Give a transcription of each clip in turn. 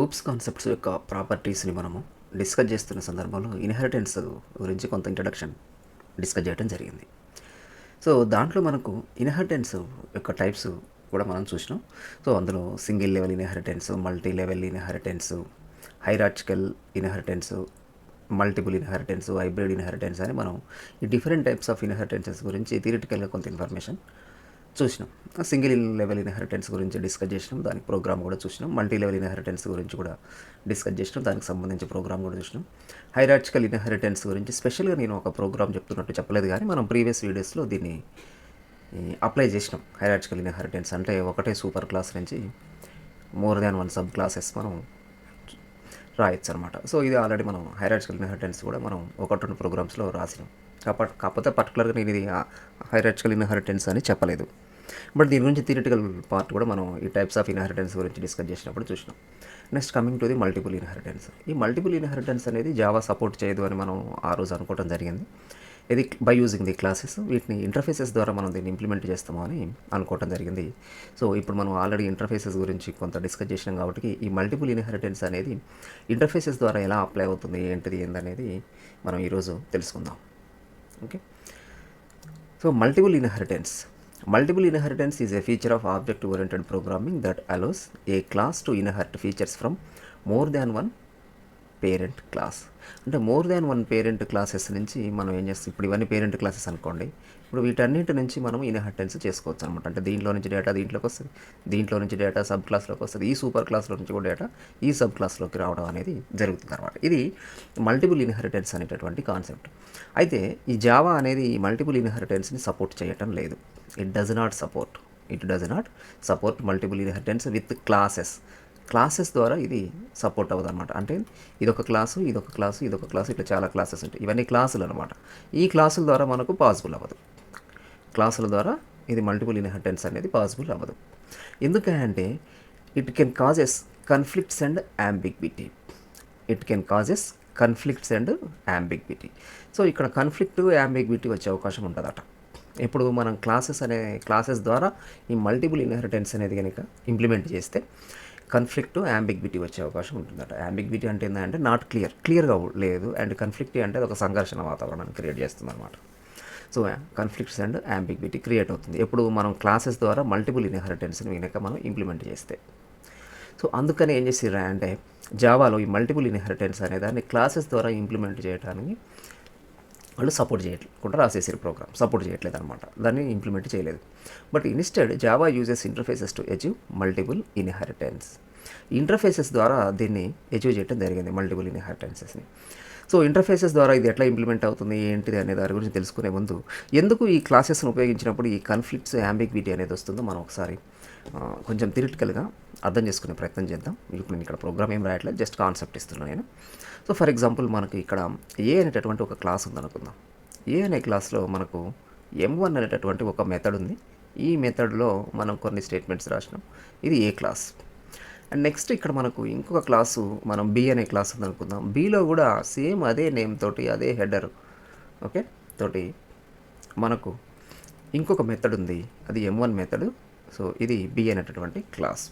Oops concepts యొక్క ప్రాపర్టీస్ని మనము discuss చేస్తున్న సందర్భంలో ఇన్హెరిటెన్స్ గురించి కొంత ఇంట్రడక్షన్ డిస్కస్ చేయడం జరిగింది. సో దాంట్లో మనకు ఇన్హెరిటెన్స్ యొక్క టైప్స్ కూడా మనం చూసినాం. సో అందులో single level inheritance, multi level inheritance, hierarchical inheritance, multiple inheritance, hybrid inheritance అని మనం ఈ డిఫరెంట్ టైప్స్ ఆఫ్ ఇన్హెరిటెన్సెస్ గురించి థియరిటికల్గా కొంత ఇన్ఫర్మేషన్ చూసినాం. సింగిల్ లెవెల్ ఇన్హెరిటెన్స్ గురించి డిస్కస్ చేసినాం, దానికి ప్రోగ్రామ్ కూడా చూసినాం. మల్టీ లెవెల్ ఇన్హెరిటెన్స్ గురించి కూడా డిస్కస్ చేసినాం, దానికి సంబంధించి ప్రోగ్రామ్ కూడా చూసినాం. హైరార్చికల్ ఇన్హెరిటెన్స్ గురించి స్పెషల్గా నేను ఒక ప్రోగ్రామ్ చెప్తున్నట్టు చెప్పలేదు, కానీ మనం ప్రీవియస్ వీడియోస్లో దీన్ని అప్లై చేసినాం. హైరార్చికల్ ఇన్హెరిటెన్స్ అంటే ఒకటే సూపర్ క్లాస్ నుంచి more than one sub classes మనం రాయొచ్చు అనమాట. సో ఇది ఆల్రెడీ మనం హైరార్చికల్ ఇన్హెరిటెన్స్ కూడా మనం ఒకటి రెండు ప్రోగ్రామ్స్లో రాసినాం. కాకపోతే పర్టికులర్గా నేను ఇది హైరార్చికల్ ఇన్హెరిటెన్స్ అని చెప్పలేదు. బట్ దీని గురించి థియరిటికల్ పార్ట్ కూడా మనం ఈ టైప్స్ ఆఫ్ ఇన్హెరిటెన్స్ గురించి డిస్కస్ చేసినప్పుడు చూసినాం. Next coming to the multiple inheritance. ఈ మల్టిపుల్ ఇన్హెరిటెన్స్ అనేది జావా సపోర్ట్ చేయదు అని మనం ఆ రోజు అనుకోవడం జరిగింది. ఇది బై యూజింగ్ ది క్లాసెస్, వీటిని ఇంటర్ఫేసెస్ ద్వారా మనం దీన్ని ఇంప్లిమెంట్ చేస్తాము అని అనుకోవడం జరిగింది. సో ఇప్పుడు మనం ఆల్రెడీ ఇంటర్ఫేసెస్ గురించి కొంత డిస్కస్ చేసినాం కాబట్టి ఈ మల్టిపుల్ ఇన్హెరిటెన్స్ అనేది ఇంటర్ఫేసెస్ ద్వారా ఎలా అప్లై అవుతుంది, ఏంటిది ఏందనేది మనం ఈరోజు తెలుసుకుందాం. Okay. So multiple inheritance. Multiple inheritance is a feature of object-oriented programming that allows a class to inherit features from more than one parent class. అంటే more than one parent classes నుంచి మనం ఏం చేస్తాం, ఇప్పుడు ఇవన్నీ పేరెంట్ క్లాసెస్ అనుకోండి, ఇప్పుడు వీటన్నిటి నుంచి మనం ఇన్హెరిటెన్స్ చేసుకోవచ్చు అనమాట. అంటే దీంట్లో నుంచి డేటా దీంట్లోకి వస్తుంది, దీంట్లో నుంచి డేటా సబ్ క్లాస్లోకి వస్తుంది, ఈ సూపర్ క్లాస్లో నుంచి కూడా డేటా ఈ సబ్ క్లాస్లోకి రావడం అనేది జరుగుతుంది అనమాట. ఇది మల్టిపుల్ ఇన్హెరిటెన్స్ అనేటటువంటి కాన్సెప్ట్. అయితే ఈ జావా అనేది ఈ మల్టిపుల్ ఇన్హెరిటెన్స్ని సపోర్ట్ చేయటం లేదు. It does not support multiple inheritance with classes ద్వారా ఇది సపోర్ట్ అవ్వదు అనమాట. అంటే ఇదొక క్లాసు, ఇదొక క్లాసు, ఇదొక క్లాసు, ఇట్లా చాలా క్లాసెస్ ఉంటాయి. ఇవన్నీ క్లాసులు అనమాట. ఈ క్లాసుల ద్వారా మనకు పాసిబుల్ అవ్వదు. క్లాసుల ద్వారా ఇది మల్టిపుల్ ఇన్హెరిటెన్స్ అనేది పాసిబుల్ అవ్వదు. ఎందుకంటే it can causes conflicts and ambiguity. So ఇక్కడ కన్ఫ్లిక్ట్, యాంబిగ్విటీ వచ్చే అవకాశం ఉంటుందట. ఇప్పుడు మనం క్లాసెస్ ద్వారా ఈ మల్టిపుల్ ఇన్హెరిటెన్స్ అనేది కనుక ఇంప్లిమెంట్ చేస్తే కన్ఫ్లిక్ట్, యాంబిగ్విటీ వచ్చే అవకాశం ఉంటుందట. యాంబిగ్విటీ అంటే ఏంటంటే నాట్ క్లియర్గా లేదు, అండ్ కన్ఫ్లిక్ట్ అంటే అది ఒక సంఘర్షణ వాతావరణాన్ని క్రియేట్ చేస్తుంది అనమాట. So conflicts and ambiguity create అవుతుంది ఎప్పుడు మనం క్లాసెస్ ద్వారా మల్టిపుల్ ఇన్హెరిటెన్స్ని కనుక మనం ఇంప్లిమెంట్ చేస్తే. సో అందుకని ఏం చేసిర్రా అంటే జావాలో ఈ మల్టిపుల్ ఇన్హెరిటెన్స్ అనే దాన్ని క్లాసెస్ ద్వారా ఇంప్లిమెంట్ చేయడానికి వాళ్ళు సపోర్ట్ చేయకుండా రాసేసారు ప్రోగ్రామ్. సపోర్ట్ చేయట్లేదు అనమాట, దాన్ని ఇంప్లిమెంట్ చేయలేదు. But instead Java uses interfaces to achieve multiple inheritance. Interfaces ద్వారా దీన్ని అచీవ్ చేయడం జరిగింది, మల్టిపుల్ ఇన్హెరిటెన్సెస్ని. సో ఇంటర్ఫేసెస్ ద్వారా ఇది ఎట్లా ఇంప్లిమెంట్ అవుతుంది ఏంటిది అనే దాని గురించి తెలుసుకునే ముందు ఎందుకు ఈ క్లాసెస్ని ఉపయోగించినప్పుడు ఈ కన్ఫ్లిక్ట్స్, యాంబిగ్విటీ అనేది వస్తుందో మనం ఒకసారి కొంచెం థియరిటికల్గా అర్థం చేసుకునే ప్రయత్నం చేద్దాం. ఇప్పుడు నేను ఇక్కడ ప్రోగ్రామ్ ఏం రాయట్లేదు, జస్ట్ కాన్సెప్ట్ ఇస్తున్నాను నేను. సో ఫర్ ఎగ్జాంపుల్ మనకి ఇక్కడ ఏ అనేటటువంటి ఒక క్లాస్ ఉందనుకుందాం. ఏ అనే క్లాస్లో మనకు M1 అనేటటువంటి ఒక మెథడ్ ఉంది. ఈ మెథడ్లో మనం కొన్ని స్టేట్మెంట్స్ రాసినాం. ఇది ఏ క్లాస్. అండ్ నెక్స్ట్ ఇక్కడ మనకు ఇంకొక క్లాసు మనం B అనే క్లాస్ ఉందనుకుందాం. Bలో కూడా సేమ్ అదే నేమ్ తోటి, అదే హెడర్ ఓకే తోటి మనకు ఇంకొక మెథడ్ ఉంది, అది M1 మెథడ్. సో ఇది B అనేటటువంటి క్లాస్.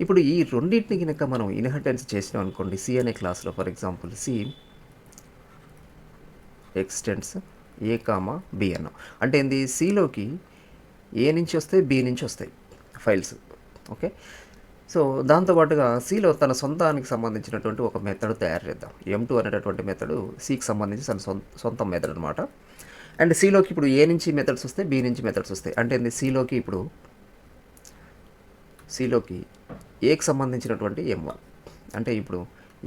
ఇప్పుడు ఈ రెండింటిని కనుక మనం ఇన్హెరిటెన్స్ చేసినాం అనుకోండి, సి అనే క్లాస్లో for example C extends A comma B అన్నాం. అంటే ఏంది, సిలోకి ఏ నుంచి వస్తాయి, బి నుంచి వస్తాయి ఫైల్స్. ఓకే. సో దాంతోపాటుగా సిలో తన సొంతానికి సంబంధించినటువంటి ఒక మెథడ్ తయారు చేద్దాం. M2 అనేటటువంటి మెథడ్ సికి సంబంధించి తన సొంత మెథడ్ అనమాట. అండ్ సిలోకి ఇప్పుడు ఏ నుంచి మెథడ్స్ వస్తాయి, బి నుంచి మెథడ్స్ వస్తాయి. అంటే ఏంది, సిలోకి ఏకి సంబంధించినటువంటి M1, అంటే ఇప్పుడు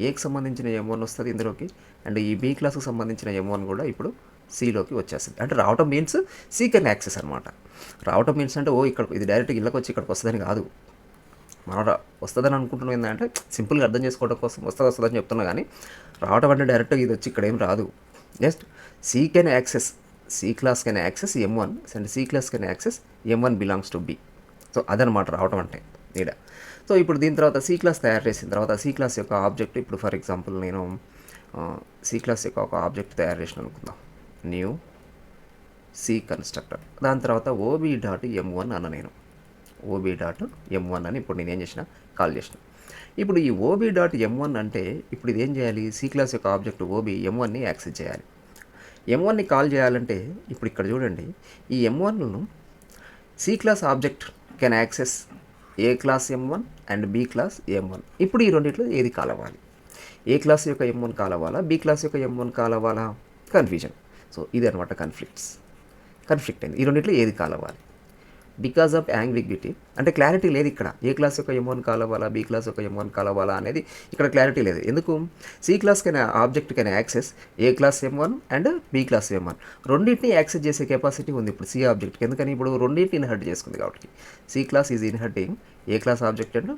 ఏకి సంబంధించిన M1 వస్తుంది ఇందులోకి, అండ్ ఈ బి క్లాస్కి సంబంధించిన M1 కూడా ఇప్పుడు సిలోకి వచ్చేస్తుంది. అంటే రావటం మీన్స్ సి కెన్ యాక్సెస్ అనమాట. రావటం మీన్స్ అంటే ఇక్కడ ఇది డైరెక్ట్గా ఇళ్ళకి వచ్చి ఇక్కడికి వస్తుందని కాదు. మనం వస్తుందని అనుకుంటున్నాం. ఏంటంటే సింపుల్గా అర్థం చేసుకోవడం కోసం వస్తుందని చెప్తున్నా, కానీ రావటం అంటే డైరెక్ట్గా ఇది వచ్చి ఇక్కడ ఏం రాదు. Just C can access, C class can access M1 and C class can access M1 belongs to B. So అదనమాట రావటం అంటే ఇక్కడ. సో ఇప్పుడు దీని తర్వాత సి క్లాస్ తయారు చేసిన తర్వాత సి క్లాస్ యొక్క ఆబ్జెక్ట్, ఇప్పుడు ఫర్ ఎగ్జాంపుల్ నేను సి క్లాస్ యొక్క ఒక ఆబ్జెక్ట్ తయారు చేసిన అనుకుందాం, న్యూ సి కన్స్ట్రక్టర్. దాని తర్వాత OB.M1 అన్న నేను OB.M1 అని ఇప్పుడు నేను ఏం చేసిన, కాల్ చేసిన. ఇప్పుడు ఈ ఓబీ డాట్ M1 అంటే ఇప్పుడు ఇది ఏం చేయాలి, సి క్లాస్ యొక్క ఆబ్జెక్ట్ ఓబీ M1ని యాక్సెస్ చేయాలి. M1ని కాల్ చేయాలంటే ఇప్పుడు ఇక్కడ చూడండి, ఈ M1ను C class object can access A class M1 and B class M1. ఇప్పుడు ఈ రెండిట్లో ఏది కాల్ అవ్వాలి, ఏ క్లాస్ యొక్క M1 కాల్ అవ్వాలా, బి క్లాస్ యొక్క M1 కాల్ అవ్వాలా, కన్ఫ్యూజన్. సో ఇది అనమాట కన్ఫ్లిక్ట్ అయింది, ఈ రెండిట్లో ఏది కాల్ అవ్వాలి. బికాజ్ ఆఫ్ యాంగ్విగ్విటీ అంటే క్లారిటీ లేదు ఇక్కడ, ఏ క్లాస్ యొక్క M1 కాల్ అవ్వాలా, బి క్లాస్ యొక్క M1 కాల్ అవ్వాలా అనేది ఇక్కడ క్లారిటీ లేదు. ఎందుకు, C class can object can access A class M1 and B class M1, రెండింటిని యాక్సెస్ చేసే కెపాసిటీ ఉంది ఇప్పుడు సి ఆబ్జెక్ట్కి. ఎందుకని, ఇప్పుడు రెండింటిని ఇన్హెరిట్ చేసుకుంది కాబట్టి C class is inheriting A class object and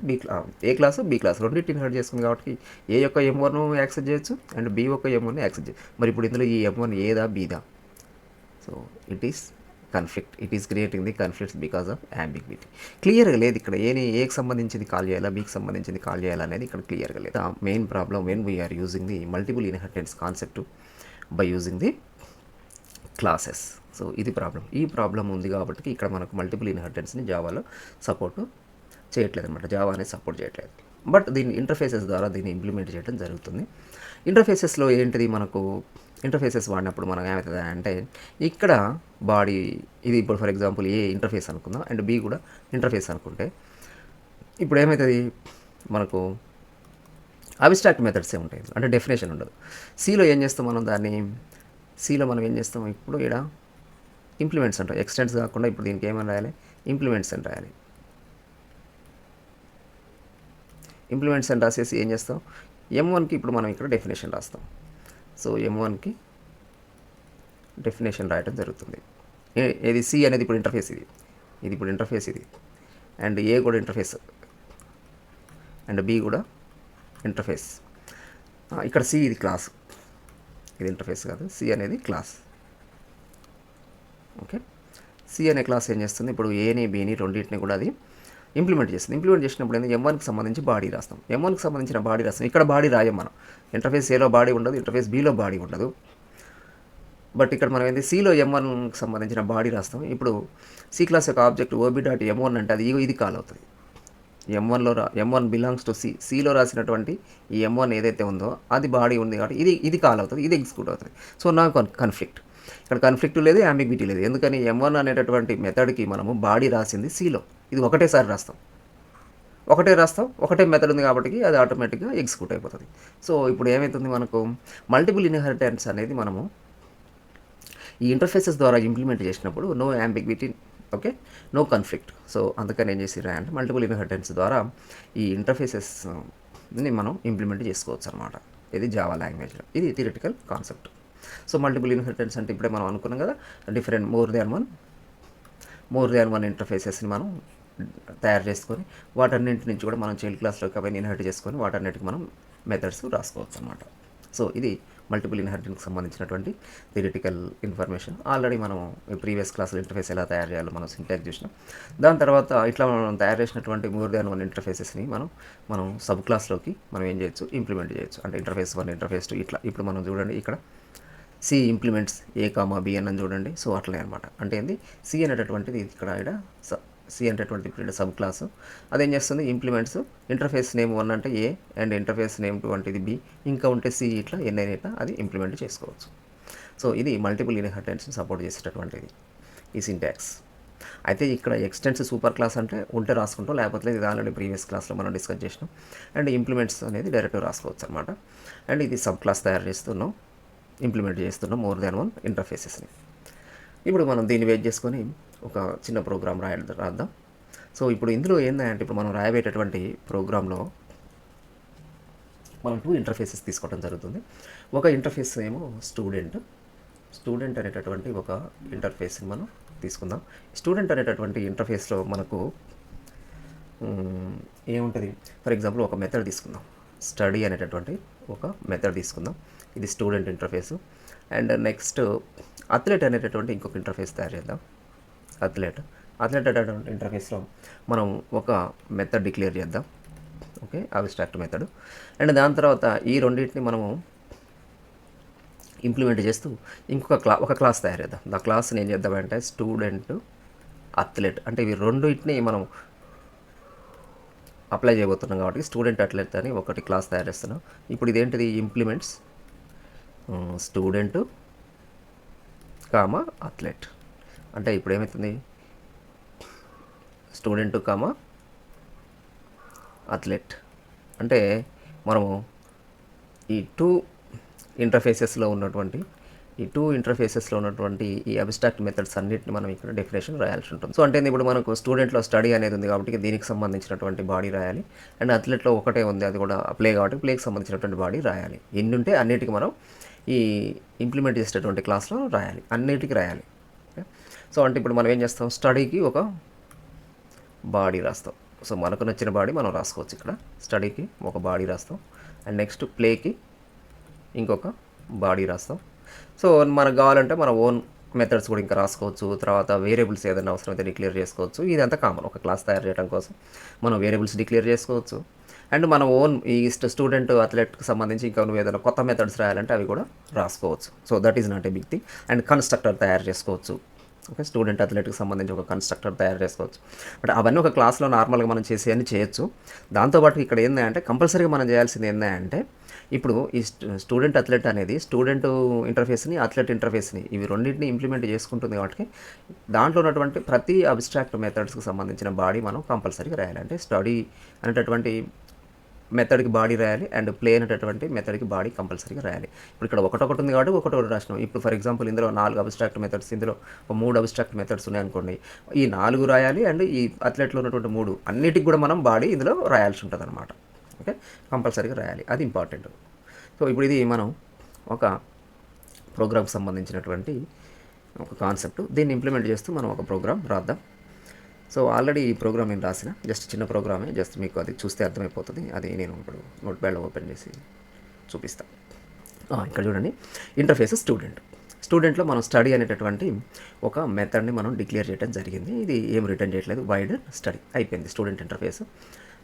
A class B class రెండింటిని ఇన్హెరిట్ చేసుకుంది కాబట్టి ఏ యొక్క M1 యాక్సెస్ చేయొచ్చు అండ్ బి యొక్క M1 యాక్సెస్ చేయొచ్చు. మరి ఇప్పుడు ఇందులో ఈ M1 ఏదా బీదా, so it is conflict, it is creating the conflicts because of ambiguity. క్లియర్గా లేదు ఇక్కడ ఏకి సంబంధించింది కాల్ చేయాలా, బీకి సంబంధించింది కాల్ చేయాలా అనేది ఇక్కడ క్లియర్గా లేదు. Main problem when we are using the multiple inheritance concept by using the classes. So ఇది ప్రాబ్లం, ఈ ప్రాబ్లం ఉంది కాబట్టి ఇక్కడ మనకు మల్టిపుల్ ఇన్హెరిటెన్స్ని జావాలో సపోర్ట్ చేయట్లేదు అనమాట, జావా అనేది సపోర్ట్ చేయట్లేదు. బట్ దీన్ని ఇంటర్ఫేసెస్ ద్వారా దీన్ని ఇంప్లిమెంట్ చేయడం జరుగుతుంది. ఇంటర్ఫేసెస్లో ఏంటిది, మనకు ఇంటర్ఫేసెస్ వాడినప్పుడు మనం ఏమవుతుంది అంటే ఇక్కడ బాడీ ఇది ఇప్పుడు ఫర్ ఎగ్జాంపుల్ ఏ ఇంటర్ఫేస్ అనుకుందాం అండ్ బి కూడా ఇంటర్ఫేస్ అనుకుంటే ఇప్పుడు ఏమవుతుంది, మనకు అబ్స్ట్రాక్ట్ మెథడ్సే ఉంటాయి అంటే డెఫినేషన్ ఉండదు. సిలో ఏం చేస్తాం మనం దాన్ని, సిలో మనం ఏం చేస్తాం ఇప్పుడు ఇక్కడ ఇంప్లిమెంట్స్ అంటాం, ఎక్స్టెంట్స్ కాకుండా ఇప్పుడు దీనికి ఏమని రాయాలి, ఇంప్లిమెంట్స్ అని రాయాలి. ఇంప్లిమెంట్స్ అని రాసేసి ఏం చేస్తాం, M1కి ఇప్పుడు మనం ఇక్కడ డెఫినేషన్ రాస్తాం. సో M1కి డెఫినేషన్ రాయడం జరుగుతుంది. ఇది సి అనేది ఇప్పుడు ఇంటర్ఫేస్, ఇది ఇప్పుడు ఇంటర్ఫేస్ ఇది, అండ్ ఏ కూడా ఇంటర్ఫేస్ అండ్ బి కూడా ఇంటర్ఫేస్. ఇక్కడ సి ఇది క్లాస్, ఇది ఇంటర్ఫేస్ కాదు, సి అనేది క్లాస్. ఓకే, సి అనే క్లాస్ ఏం చేస్తుంది, ఇప్పుడు ఏని బిని రెండింటిని కూడా అది ఇంప్లిమెంట్ చేస్తుంది. ఇంప్లిమెంట్ చేసినప్పుడు ఏంది, M1కి సంబంధించి బాడీ రాస్తాం, M1కి సంబంధించిన బాడీ రాస్తాం. ఇక్కడ బాడీ రాయం మనం, ఇంటర్ఫేస్ ఏలో బాడీ ఉండదు, ఇంటర్ఫేస్ బిలో బాడీ ఉండదు. బట్ ఇక్కడ మనం ఏంది సిలో M1కి సంబంధించిన బాడీ రాస్తాం. ఇప్పుడు సి క్లాస్ యొక్క ఆబ్జెక్ట్ ఓబీ డాట్ M1 అంటే అది ఇది కాల్ అవుతుంది. M1 బిలాంగ్స్ టు సిలో రాసినటువంటి ఈ M1 ఏదైతే ఉందో అది బాడీ ఉంది కాబట్టి ఇది కాల్ అవుతుంది, ఇది ఎగ్జిక్యూట్ అవుతుంది. సో నాకు కన్ఫ్లిక్ట్, ఇక్కడ కన్ఫ్లిక్ట్ లేదు, యాంబిగ్విటీ లేదు. ఎందుకని, M1 అనేటటువంటి మెథడ్కి మనము బాడీ రాసింది సిలో, ఇది ఒకటేసారి రాస్తాం, ఒకటే మెథడ్ ఉంది కాబట్టి అది ఆటోమేటిక్గా ఎగ్జిక్యూట్ అయిపోతుంది. సో ఇప్పుడు ఏమవుతుంది, మనకు మల్టిపుల్ ఇన్హెరిటెన్స్ అనేది మనము ఈ ఇంటర్ఫేసెస్ ద్వారా ఇంప్లిమెంట్ చేసినప్పుడు no ambiguity, okay, no conflict. So అందుకని ఏం చేసిరా అంటే మల్టిపుల్ ఇన్హెరిటెన్స్ ద్వారా ఈ ఇంటర్ఫేసెస్ని మనం ఇంప్లిమెంట్ చేసుకోవచ్చు అనమాట. ఇది జావా లాంగ్వేజ్లో, ఇది theoretical concept. So multiple inheritance అంటే ఇప్పుడే మనం అనుకున్నాం కదా, డిఫరెంట్ మోర్ దాన్ వన్ ఇంటర్ఫేసెస్ని మనం తయారు చేసుకొని వాటన్నింటి నుంచి కూడా మనం చైల్డ్ క్లాస్లోకి అవన్నీ ఇన్హెరిట్ చేసుకొని వాటన్నిటికి మనం మెథడ్స్ రాసుకోవచ్చు అనమాట. సో ఇది మల్టిపుల్ ఇన్హెరిటెన్స్కి సంబంధించినటువంటి థియరిటికల్ ఇన్ఫర్మేషన్. ఆల్రెడీ మనం ప్రీవియస్ క్లాస్లో ఇంటర్ఫేస్ ఎలా తయారు చేయాలో మనం సింటాక్స్ చూసినాం. దాని తర్వాత ఇట్లా మనం తయారు చేసినటువంటి మోర్ దాన్ వన్ ఇంటర్ఫేసెస్ని మనం సబ్ క్లాస్లోకి మనం ఏం చేయొచ్చు, ఇంప్లిమెంట్ చేయొచ్చు. అంటే ఇంటర్ఫేస్ 1, ఇంటర్ఫేస్ 2 ఇట్లా. ఇప్పుడు మనం చూడండి ఇక్కడ సి ఇంప్లిమెంట్స్ ఏ కామా బి అని చూడండి. సో అట్లనే అనమాట. అంటే ఏంది, సి అనేటటువంటిది ఇక్కడ సి అనేటటువంటి సబ్ క్లాసు అదేం చేస్తుంది, ఇంప్లిమెంట్స్ ఇంటర్ఫేస్ నేమ్ 1 అంటే ఏ అండ్ ఇంటర్ఫేస్ నేమ్ 2 అంటే ఇది బి, ఇంకా ఉంటే సి ఇట్లా ఎన్నైనా ఇట్లా అది ఇంప్లిమెంట్ చేసుకోవచ్చు. సో ఇది మల్టిపుల్ ఇన్హెరిటెన్స్ని సపోర్ట్ చేసేటటువంటిది ఈ సింటాక్స్. అయితే ఇక్కడ ఎక్స్టెన్స్ సూపర్ క్లాస్ అంటే ఉంటే రాసుకుంటాం, లేకపోతే ఇది ఆల్రెడీ ప్రీవియస్ క్లాస్లో మనం డిస్కస్ చేసినాం. అండ్ ఇంప్లిమెంట్స్ అనేది డైరెక్ట్గా రాసుకోవచ్చు అనమాట. అండ్ ఇది సబ్ క్లాస్ తయారు చేస్తున్నాం, ఇంప్లిమెంట్ చేస్తున్నాం మోర్ దాన్ వన్ ఇంటర్ఫేసెస్ని. ఇప్పుడు మనం దీన్ని వెయిట్ చేసుకొని ఒక చిన్న ప్రోగ్రామ్ రాద్దాం. సో ఇప్పుడు ఇందులో ఏంటంటే ఇప్పుడు మనం రాయబోయేటటువంటి ప్రోగ్రాంలో మనం 2 ఇంటర్ఫేసెస్ తీసుకోవడం జరుగుతుంది. ఒక ఇంటర్ఫేస్ ఏమో స్టూడెంట్ అనేటటువంటి ఒక ఇంటర్ఫేస్ని మనం తీసుకుందాం. స్టూడెంట్ అనేటటువంటి ఇంటర్ఫేస్లో మనకు ఏముంటుంది, ఫర్ ఎగ్జాంపుల్ ఒక మెథడ్ తీసుకుందాం, స్టడీ అనేటటువంటి ఒక మెథడ్ తీసుకుందాం. ఇది student interface. And next athlete అనేటటువంటి ఇంకొక ఇంటర్ఫేస్ తయారు చేద్దాం. అథ్లెట్ అనేటటువంటి ఇంటర్ఫేస్లో మనం ఒక మెథడ్ డిక్లేర్ చేద్దాం. Okay, abstract method. అండ్ దాని తర్వాత ఈ రెండింటిని మనము ఇంప్లిమెంట్ చేస్తూ ఒక క్లాస్ తయారు చేద్దాం. ఆ క్లాస్ని ఏం చేద్దామంటే స్టూడెంట్ అథ్లెట్ అంటే ఇవి రెండింటిని మనం అప్లై చేయబోతున్నాం కాబట్టి స్టూడెంట్ అథ్లెట్ అని ఒకటి క్లాస్ తయారు చేస్తున్నాం. ఇప్పుడు ఇదేంటిది ఇంప్లిమెంట్స్ స్టూడెంట్ కామా అథ్లెట్ అంటే ఇప్పుడు ఏమవుతుంది స్టూడెంట్ కామా అథ్లెట్ అంటే మనము ఈ టూ ఇంటర్ఫేసెస్లో ఉన్నటువంటి ఈ అబ్స్ట్రాక్ట్ మెథడ్స్ అన్నిటిని మనం ఇక్కడ డెఫినేషన్ రాయాల్సి ఉంటుంది. సో అంటే ఇప్పుడు మనకు స్టూడెంట్లో స్టడీ అనేది ఉంది కాబట్టి దీనికి సంబంధించినటువంటి బాడీ రాయాలి, అండ్ అథ్లెట్లో ఒకటే ఉంది అది కూడా ప్లే కాబట్టి ప్లేకి సంబంధించినటువంటి బాడీ రాయాలి. ఎన్ని ఉంటే అన్నిటికీ మనం ఈ ఇంప్లిమెంట్ చేసేటటువంటి క్లాస్లో రాయాలి, అన్నిటికీ రాయాలి. సో అంటే ఇప్పుడు మనం ఏం చేస్తాం, స్టడీకి ఒక బాడీ రాస్తాం. సో మనకు నచ్చిన బాడీ మనం రాసుకోవచ్చు. ఇక్కడ స్టడీకి ఒక బాడీ రాస్తాం, అండ్ నెక్స్ట్ ప్లేకి ఇంకొక బాడీ రాస్తాం. సో మనకు కావాలంటే మన ఓన్ మెథడ్స్ కూడా ఇంకా రాసుకోవచ్చు. తర్వాత వేరియబుల్స్ ఏదైనా అవసరమైతే డిక్లేర్ చేసుకోవచ్చు. ఇదంతా కామన్, ఒక క్లాస్ తయారు చేయడం కోసం మనం వేరియబుల్స్ డిక్లేర్ చేసుకోవచ్చు. అండ్ మన ఓన్ ఈ స్టూడెంట్ అథ్లెట్కి సంబంధించి ఇంకా నువ్వు ఏదైనా కొత్త మెథడ్స్ రాయాలంటే అవి కూడా రాసుకోవచ్చు. So that is not a big thing. And constructor తయారు చేసుకోవచ్చు. ఓకే, స్టూడెంట్ అథ్లెట్కి సంబంధించి ఒక కన్స్ట్రక్టర్ తయారు చేసుకోవచ్చు. బట్ అవన్నీ ఒక క్లాస్లో నార్మల్గా మనం చేసేవన్నీ చేయొచ్చు. దాంతోపాటు ఇక్కడ ఏంటంటే కంపల్సరీగా మనం చేయాల్సింది ఏంటంటే ఇప్పుడు ఈ స్టూడెంట్ అథ్లెట్ అనేది స్టూడెంట్ ఇంటర్ఫేస్ని అథ్లెట్ ఇంటర్ఫేస్ని ఇవి రెండింటిని ఇంప్లిమెంట్ చేసుకుంటుంది కాబట్టి దాంట్లో ఉన్నటువంటి ప్రతి అబ్స్ట్రాక్ట్ మెథడ్స్కి సంబంధించిన బాడీ మనం కంపల్సరీగా రాయాలి. అంటే స్టడీ అనేటటువంటి మెథడ్కి బాడీ రాయాలి, అండ్ ప్లే అనేటటువంటి మెథడ్కి బాడీ కంపల్సరీగా రాయాలి. ఇప్పుడు ఇక్కడ ఒకటి ఉంది కాబట్టి ఒకటి రాసినాం. ఇప్పుడు ఫర్ ఎగ్జాంపుల్ ఇందులో 4 అబ్స్ట్రాక్ట్ మెథడ్స్, ఇందులో 3 అబ్స్ట్రాక్ట్ మెథడ్స్ ఉన్నాయనుకోండి, ఈ 4 రాయాలి, అండ్ ఈ అథ్లెట్లో ఉన్నటువంటి 3 అన్నిటికి కూడా మనం బాడీ ఇందులో రాయాల్సి ఉంటుంది అనమాట. ఓకే, కంపల్సరీగా రాయాలి, అది ఇంపార్టెంట్. సో ఇప్పుడు ఇది మనం ఒక ప్రోగ్రామ్కి సంబంధించినటువంటి ఒక కాన్సెప్ట్, దీన్ని ఇంప్లిమెంట్ చేస్తూ మనం ఒక ప్రోగ్రామ్ రాద్దాం. సో ఆల్రెడీ ఈ ప్రోగ్రామ్ నేను రాసిన జస్ట్ చిన్న ప్రోగ్రామే, జస్ట్ మీకు అది చూస్తే అర్థమైపోతుంది. అది నేను ఇప్పుడు నోట్ప్యాడ్లో ఓపెన్ చేసి చూపిస్తాను. ఇక్కడ చూడండి, ఇంటర్ఫేస్ స్టూడెంట్లో మనం స్టడీ అనేటటువంటి ఒక మెథడ్ని మనం డిక్లేర్ చేయడం జరిగింది. ఇది ఏం రిటర్న్ చేయట్లేదు, వైడ్ స్టడీ అయిపోయింది స్టూడెంట్ ఇంటర్ఫేస్.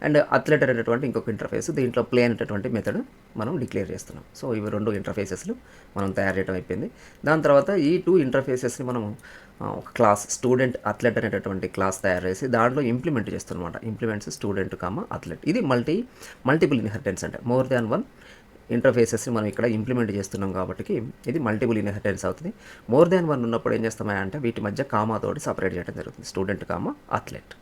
అండ్ అథ్లెట్ అనేటటువంటి ఇంకొక ఇంటర్ఫేస్, దీంట్లో ప్లే అనేటటువంటి మెథడ్ మనం డిక్లేర్ చేస్తున్నాం. సో ఇవి 2 ఇంటర్ఫేసెస్లు మనం తయారు చేయడం అయిపోయింది. దాని తర్వాత ఈ 2 ఇంటర్ఫేసెస్ని మనం ఒక క్లాస్ స్టూడెంట్ అథ్లెట్ అనేటటువంటి క్లాస్ తయారు చేసి దాంట్లో ఇంప్లిమెంట్ చేస్తున్నమాట. Implements student comma athlete. ఇది మల్టిపుల్ ఇన్హెరిటెన్స్, అంటే మోర్ దాన్ 1 ఇంటర్ఫేసెస్ని మనం ఇక్కడ ఇంప్లిమెంట్ చేస్తున్నాం కాబట్టి ఇది మల్టిపుల్ ఇన్హెరిటెన్స్ అవుతుంది. మోర్ దాన్ 1 ఉన్నప్పుడు ఏం చేస్తామంటే వీటి మధ్య కామాతోటి సపరేట్ చేయడం జరుగుతుంది, స్టూడెంట్ కామా అథ్లెట్.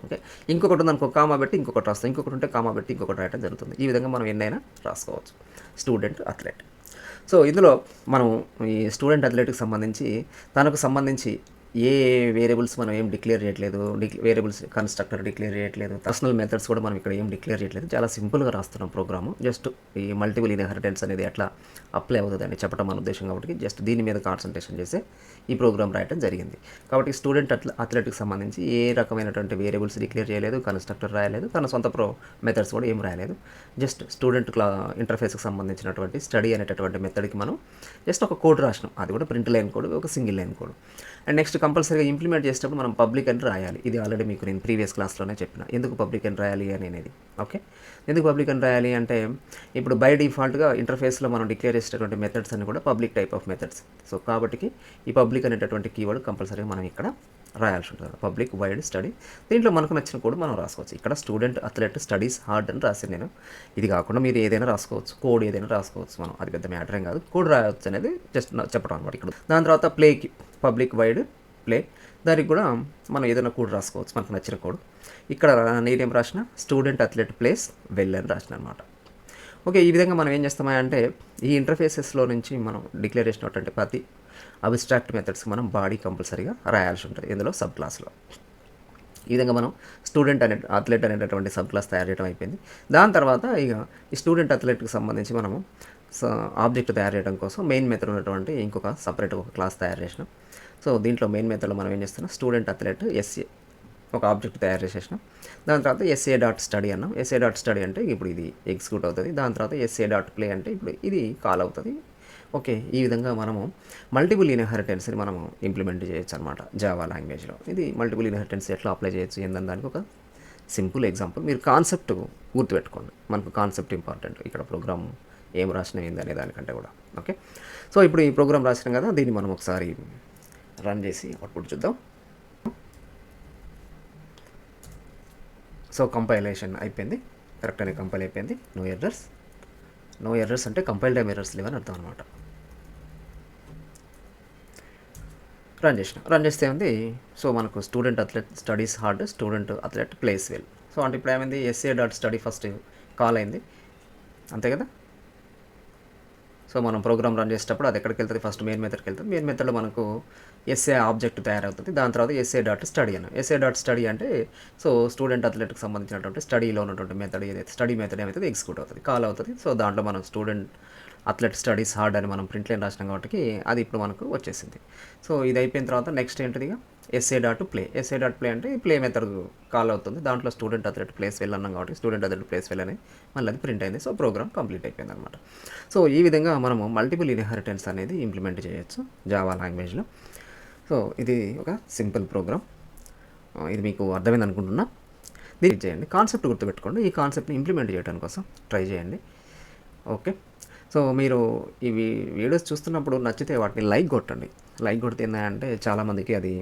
ఓకే, ఇంకొకటి ఉంది అనుకో, కామా పెట్టి ఇంకొకటి రాస్తాం, ఇంకొకటి ఉంటే కామా పెట్టి ఇంకొకటి రాయడం జరుగుతుంది. ఈ విధంగా మనం ఎన్నైనా రాసుకోవచ్చు స్టూడెంట్ అథ్లెట్. సో ఇందులో మనం ఈ స్టూడెంట్ అథ్లెట్కి సంబంధించి తనకు సంబంధించి ఏ వేరియబుల్స్ మనం ఏం డిక్లేర్ చేయట్లేదు, వేరియబుల్స్ కన్స్ట్రక్టర్ డిక్లేర్ చేయట్లేదు, పర్సనల్ మెథడ్స్ కూడా మనం ఇక్కడ ఏం డిక్లేర్ చేయట్లేదు. చాలా సింపుల్గా రాస్తున్నాం ప్రోగ్రాము. జస్ట్ ఈ మల్టిపుల్ ఇన్హెరిటెన్స్ అనేది ఎట్లా అప్లై అవుతుంది అని చెప్పడం మన ఉద్దేశం కాబట్టి జస్ట్ దీని మీద కాన్సన్ట్రేషన్ చేసి ఈ ప్రోగ్రామ్ రాయడం జరిగింది. కాబట్టి స్టూడెంట్ అథ్లెట్కి సంబంధించి ఏ రకమైనటువంటి వేరియబుల్స్ డిక్లేర్ చేయలేదు, కన్స్ట్రక్టర్ రాయలేదు, తన సొంత మెథడ్స్ కూడా ఏం రాయలేదు. జస్ట్ స్టూడెంట్ ఇంటర్ఫేస్కి సంబంధించినటువంటి స్టడీ అనేటటువంటి మెథడ్కి మనం జస్ట్ ఒక కోడ్ రాసినాం, అది కూడా ప్రింట్ లైన్ కోడ్, ఒక single line code. And next కంపల్సరీగా ఇంప్లిమెంట్ చేసేటప్పుడు మనం పబ్లిక్ అని రాయాలి. ఇది ఆల్రెడీ మీకు నేను ప్రీవియస్ క్లాస్లోనే చెప్పిన ఎందుకు పబ్లిక్ అని రాయాలి అనేది. ఓకే, ఎందుకు పబ్లిక్ అని రాయాలి అంటే ఇప్పుడు బై డిఫాల్ట్గా ఇంటర్ఫేస్లో మనం డిక్లేర్ చేసేటటువంటి మెథడ్స్ అన్ని కూడా public type of methods. So కాబట్టి ఈ పబ్లిక్ అనేటటువంటి కీవర్డ్ కంపల్సరీగా మనం ఇక్కడ రాయాల్సి ఉంటుంది. పబ్లిక్ వైడ్ స్టడీ, దీంట్లో మనకు నచ్చిన కోడ్ మనం రాసుకోవచ్చు. ఇక్కడ స్టూడెంట్ అథ్లెట్ స్టడీస్ హార్డ్ అని రాసింది నేను. ఇది కాకుండా మీరు ఏదైనా రాసుకోవచ్చు, కోడ్ ఏదైనా రాసుకోవచ్చు, మనం అది పెద్ద మ్యాటర్ ఏం కాదు, కోడ్ రాయవచ్చు అనేది జస్ట్ చెప్పడం అనమాట ఇక్కడ. దాని తర్వాత ప్లేకి పబ్లిక్ వైడ్ ప్లే, దానికి కూడా మనం ఏదైనా కోడ్ రాసుకోవచ్చు, మనకు నచ్చిన కోడ్. ఇక్కడ నేనేం రాసిన స్టూడెంట్ అథ్లెట్ ప్లేస్ వెల్ అని రాసిన అనమాట. ఓకే, ఈ విధంగా మనం ఏం చేస్తామంటే ఈ ఇంటర్ఫేసెస్లో నుంచి మనం డిక్లేర్ చేసినటువంటి ప్రతి అబ్స్ట్రాక్ట్ మెథడ్స్కి మనం బాడీ కంపల్సరీగా రాయాల్సి ఉంటుంది ఇందులో సబ్ క్లాస్లో. ఈ విధంగా మనం స్టూడెంట్ అథ్లెట్ అనేటటువంటి సబ్ క్లాస్ తయారు చేయడం అయిపోయింది. దాని తర్వాత ఇక ఈ స్టూడెంట్ అథ్లెట్కి సంబంధించి మనము ఆబ్జెక్ట్ తయారు చేయడం కోసం మెయిన్ మెథడ్ ఉన్నటువంటి ఇంకొక సపరేట్ ఒక క్లాస్ తయారు చేసినాం. సో దీంట్లో మెయిన్ మెథడ్లో మనం ఏం చేస్తున్నాం, స్టూడెంట్ అథ్లెట్ ఎస్ఏ ఒక ఆబ్జెక్ట్ తయారు చేసేసినాం. దాని తర్వాత ఎస్ఏ డాట్ స్టడీ అన్నాం. ఎస్ఏ డాట్ స్టడీ అంటే ఇప్పుడు ఇది ఎగ్జిక్యూట్ అవుతుంది. దాని తర్వాత ఎస్ఏ డాట్ ప్లే అంటే ఇప్పుడు ఇది కాల్ అవుతుంది. ఓకే, ఈ విధంగా మనము మల్టిపుల్ ఇన్హెరిటెన్స్ని మనము ఇంప్లిమెంట్ చేయొచ్చు అనమాట జావా లాంగ్వేజ్లో. ఇది మల్టిపుల్ ఇన్హెరిటెన్స్ ఎట్లా అప్లై చేయొచ్చు ఏందని దానికి ఒక సింపుల్ ఎగ్జాంపుల్. మీరు కాన్సెప్ట్ గుర్తుపెట్టుకోండి, మనకు కాన్సెప్ట్ ఇంపార్టెంట్. ఇక్కడ ప్రోగ్రామ్ ఏం రాసినా ఏందనే దానికంటే కూడా. ఓకే, సో ఇప్పుడు ఈ ప్రోగ్రామ్ రాసినాం కదా, దీన్ని మనం ఒకసారి రన్ చేసి అవుట్పుట్ చూద్దాం. సో కంపైలేషన్ అయిపోయింది, కరెక్ట్గానే కంపైల్ అయిపోయింది. No errors. నో ఎర్రర్స్ అంటే కంపైల్ టైమ్ ఎర్రర్స్ లేవని అర్థం అనమాట. రన్ చేస్తే ఉంది. సో మనకు student athlete studies hard, student athlete plays well. So అంటే ఇప్పుడు ఏమైంది, SA.study ఫస్ట్ కాల్ అయింది, అంతే కదా. సో మనం ప్రోగ్రామ్ రన్ చేసేటప్పుడు అది ఎక్కడికి వెళ్తుంది, ఫస్ట్ మెయిన్ మెథడ్కి వెళ్తుంది. మెయిన్ మెథడ్లో మనకు SA ఆబ్జెక్ట్ తయారవుతుంది. దాని తర్వాత SA.study అని. SA.study అంటే సో స్టూడెంట్ అథ్లెట్కి సంబంధించినటువంటి స్టడీలో ఉన్నటువంటి మెథడ్ ఏదైతే స్టడీ మెథడ్ ఏమైతే ఎగ్జిక్యూట్ అవుతుంది, కాల్ అవుతుంది. సో దాంట్లో మనం స్టూడెంట్ అథ్లెట్ స్టడీస్ హార్డ్ అని మనం ప్రింట్ లైన్ రాసినాం కాబట్టి అది ఇప్పుడు మనకు వచ్చేసింది. సో ఇది అయిపోయిన తర్వాత నెక్స్ట్ ఏంటిదిగా SA.play. SA.play అంటే ప్లే మెథడ్ కాల్ అవుతుంది. దాంట్లో స్టూడెంట్ అథ్లెట్ ప్లేస్ వెల్ అన్నాం కాబట్టి స్టూడెంట్ అథ్లెట్ ప్లేస్ వెల్ అని మళ్ళీ అది ప్రింట్ అయింది. సో ప్రోగ్రామ్ కంప్లీట్ అయిపోయింది అనమాట. సో ఈ విధంగా మనము మల్టిపుల్ ఇన్హెరిటెన్స్ అనేది ఇంప్లిమెంట్ చేయొచ్చు జావా లాంగ్వేజ్లో. సో ఇది ఒక సింపుల్ ప్రోగ్రామ్. ఇది మీకు అర్థమైంది అనుకుంటున్నా. దీన్ని చేయండి, కాన్సెప్ట్ గుర్తుపెట్టుకోండి. ఈ కాన్సెప్ట్ని ఇంప్లిమెంట్ చేయడం కోసం ట్రై చేయండి. ఓకే. సో మీరు ఇవి వీడియోస్ చూస్తున్నప్పుడు నచ్చితే వాటిని లైక్ కొట్టండి. లైక్ కొడితే ఏంటంటే చాలామందికి అది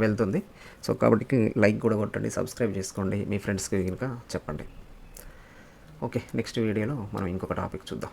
వెళ్తుంది. సో కాబట్టి లైక్ కూడా కొట్టండి, సబ్స్క్రైబ్ చేసుకోండి, మీ ఫ్రెండ్స్కి కనుక చెప్పండి. ఓకే, నెక్స్ట్ వీడియోలో మనం ఇంకొక టాపిక్ చూద్దాం.